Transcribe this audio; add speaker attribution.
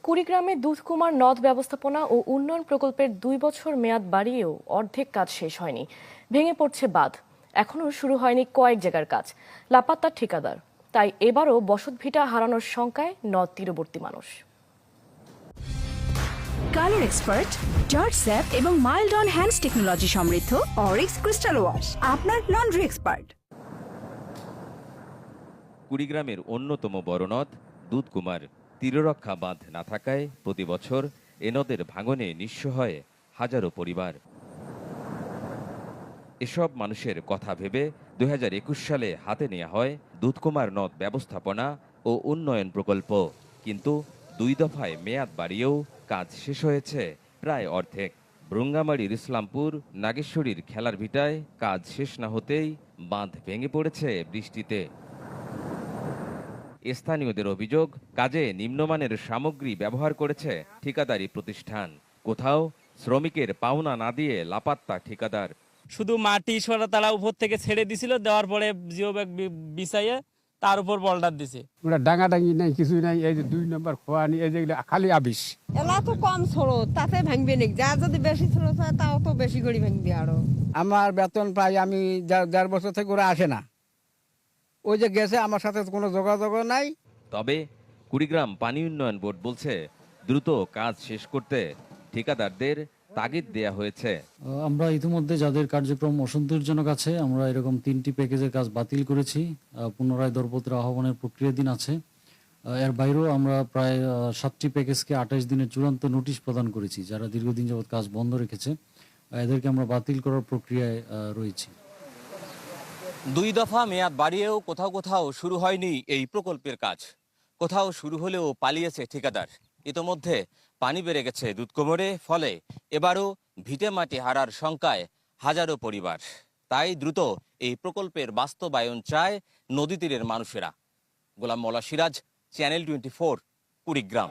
Speaker 1: কুড়িগ্রামে দুধকুমার নদ ব্যবস্থাপনা ও উন্নয়ন প্রকল্পের 2 বছর মেয়াদ বাড়িয়েও অর্ধেক কাজ শেষ হয়নি। ভেঙে পড়ছে বাঁধ, এখনো শুরু হয়নি কয়েক জায়গার কাজ, লাপাত্তা ঠিকাদার। তাই এবারও বসতভিটা হারানোর শঙ্কায় নদ তীরবর্তী মানুষ।
Speaker 2: কালার এক্সপার্ট, জর্জ স্যাপ এবং মাইল্ড অন হ্যান্ডস টেকনোলজি সমৃদ্ধ অরিক্স ক্রিস্টাল ওয়াশ আপনার লন্ড্রি এক্সপার্ট।
Speaker 3: কুড়িগ্রামের অন্যতম বড় নদ দুধকুমার তীররক্ষা বাঁধ না থাকায় প্রতি বছর এ নদের ভাঙনে নিঃস্ব হয় হাজারো পরিবার। এসব মানুষের কথা ভেবে 2021 সালে হাতে নেওয়া হয় দুধকুমার নদ ব্যবস্থাপনা ও উন্নয়ন প্রকল্প, কিন্তু 2 দফায় মেয়াদ বাড়িয়েও কাজ শেষ হয়েছে প্রায় অর্ধেক। ভ্রুঙ্গামারীর ইসলামপুর নাগেশ্বরীর খেলার ভিটায় কাজ শেষ না হতেই বাঁধ ভেঙে পড়েছে বৃষ্টিতে। স্থানীয়দের অভিযোগ, কাজে নিম্নমানের সামগ্রী ব্যবহার করেছে ঠিকাদারি প্রতিষ্ঠান। কোথাও শ্রমিকের পাওনা না দিয়ে লাপাত্তা ঠিকাদার।
Speaker 4: শুধু মাটি সরা তারা উপর থেকে ছেড়ে দিছিল, দেওয়ার পরে জিও ব্যাগ বিছাইয়ে তার উপর বলডার দিছে।
Speaker 5: ওটা ডাঙাডাঙ্গি নাই, কিছুই নাই। এই যে 2 নম্বর খোয়ানি, এই যেগুলো খালি আবিস।
Speaker 6: এলা তো কম ছোড়ো, তাতে ভাঙবে নাকি? যা যদি বেশি ছোড়ো তাও তো বেশি করে ভাঙবে আরো।
Speaker 5: আমার বেতন প্রায় আমি 1.5 বছর থেকে ওরা আসে না। ওই যে গেছে, আমার সাথে কোনো যোগাযোগ নাই।
Speaker 3: তবে কুড়িগ্রাম পানি উন্নয়ন বোর্ড বলছে দ্রুত কাজ শেষ করতে ঠিকাদারদের তাগিদ দেয়া হয়েছে।
Speaker 7: আমরা ইতিমধ্যে যাদের কার্যক্রম অসন্তোষজনক আছে, আমরা এরকম 3টি প্যাকেজের কাজ বাতিল করেছি। পুনরায় দরপত্র আহ্বানের প্রক্রিয়াধীন আছে। এর বাইরেও আমরা প্রায় 7টি প্যাকেজকে 28 দিনের চূড়ান্ত নোটিশ প্রদান করেছি। যারা দীর্ঘদিন যাবৎ কাজ বন্ধ রেখেছে এদেরকে আমরা বাতিল করার প্রক্রিয়ায় রয়েছি।
Speaker 8: 2 দফা মেয়াদ বাড়িয়েও কোথাও কোথাও শুরু হয়নি এই প্রকল্পের কাজ। কোথাও শুরু হলেও পালিয়েছে ঠিকাদার। ইতোমধ্যে পানি বেড়ে গেছে দুধকুমারে, ফলে এবারও ভিটে মাটি হারার শঙ্কায় হাজারো পরিবার। তাই দ্রুত এই প্রকল্পের বাস্তবায়ন চায় নদী তীরের মানুষেরা। গোলাম মোল্লা সিরাজ, চ্যানেল 24, কুড়িগ্রাম।